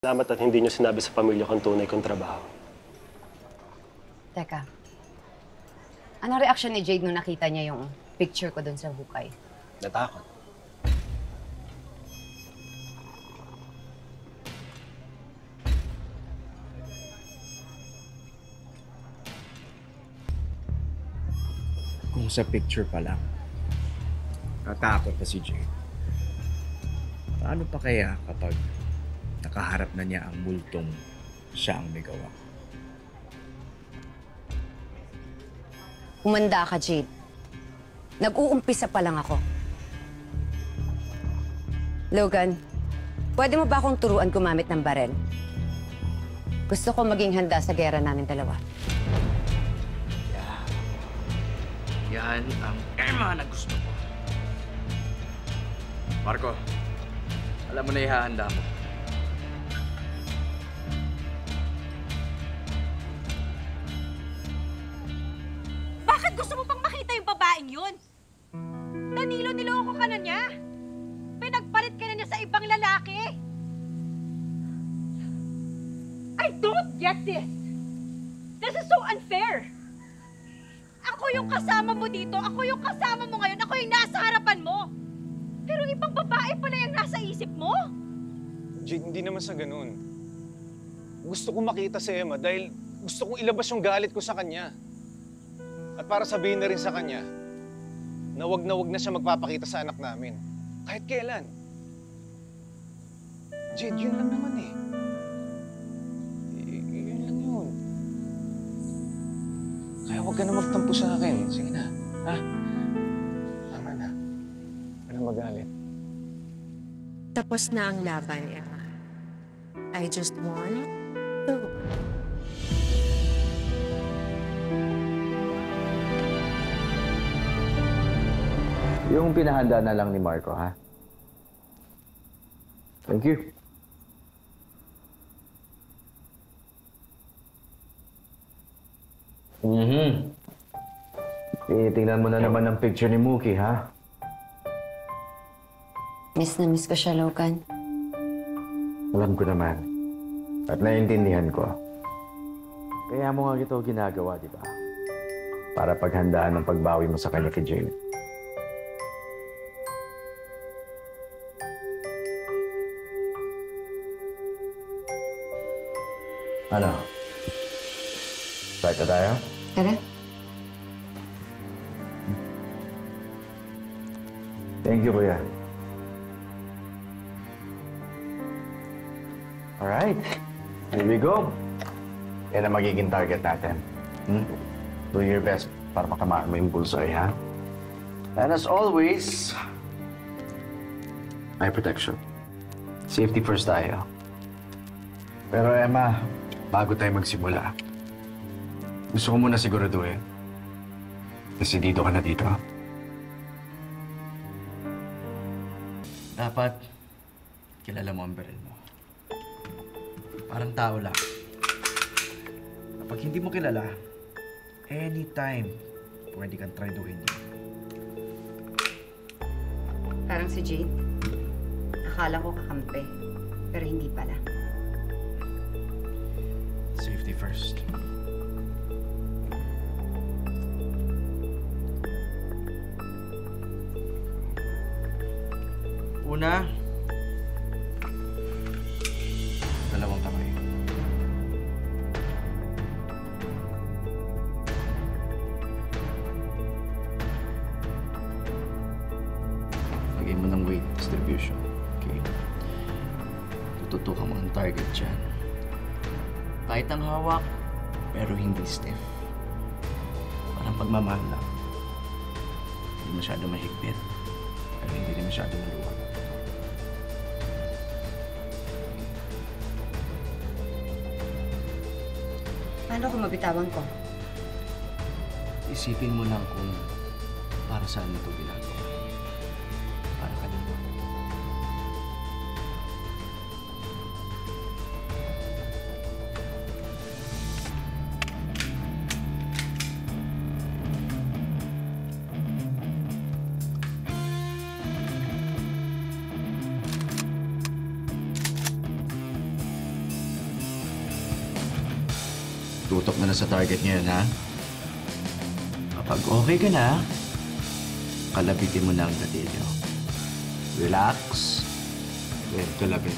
Salamat at hindi niyo sinabi sa pamilya kong tunay kong trabaho. Teka. Anong reaksyon ni Jade nung nakita niya yung picture ko dun sa hukay? Natakot. Kung sa picture pa lang, natakot na si Jade. Paano pa kaya kapag nakaharap na niya ang multong siya ang may gawa? Umanda ka, Jade. Nag-uumpisa pa lang ako. Logan, pwede mo ba akong turuan gumamit ng barel? Gusto ko maging handa sa gera namin dalawa. Yan ang Emma na gusto ko. Marco, alam mo na ihahanda mo. Bakit gusto mo pang makita yung babaeng yun? Danilo, niloko ka na niya. Pinagpalit ka na niya sa ibang lalaki. I don't get this. This is so unfair. Ako yung kasama mo dito, ako yung kasama mo ngayon, ako yung nasa harapan mo. Pero ibang babae pala yung nasa isip mo? Jade, hindi naman sa ganun. Gusto kong makita si Emma dahil gusto kong ilabas yung galit ko sa kanya. At para sabihin na rin sa kanya na wag na siya magpapakita sa anak namin. Kahit kailan. Jade, yun lang naman eh. Yun lang yun. Kaya wag ka na magtampo sa akin. Sige na, ha? Tama na. Wag na magalit. Tapos na ang laban, Emma. I just won the war. Yung pinahanda na lang ni Marco, ha? Thank you. Tingnan mo na naman ang picture ni Mookie, ha? Miss na miss ko siya, Logan. Alam ko naman. At naiintindihan ko. Kaya mo nga ito ginagawa, di ba? Para paghandaan ang pagbawi mo sa kanya kay Jane. Ano? Start na tayo? Tara. Thank you, Kuya. Alright. Here we go. Yan ang magiging target natin. Do your best para makamaan mo yung bullseye, ha? And as always, eye protection. Safety first tayo. Pero Emma, bago tayo magsimula, gusto ko muna siguraduhin. Desidido ka na dito. Dapat kilala mo ang baril mo. Parang tao lang. Kapag hindi mo kilala, anytime, pwede kang traduhin yun. Parang si Jade. Akala ko kakampi, pero hindi pala. Safety first. Una, dalawang kamay. Lagay mo ng weight distribution. Okay? Tututukan mo ang target dyan. Kahit ang hawak, pero hindi stiff. Parang pagmamahal lang. Hindi masyado mahigpit, pero hindi rin masyado maluwag. Paano kung mabitawan ko? Isipin mo lang kung para saan mo ito ginagawa. Para kanino. Tutok mo na sa target ngayon, ha? Kapag okay ka na, kalabitin mo na ang gatilyo. Relax. Then, kalabit.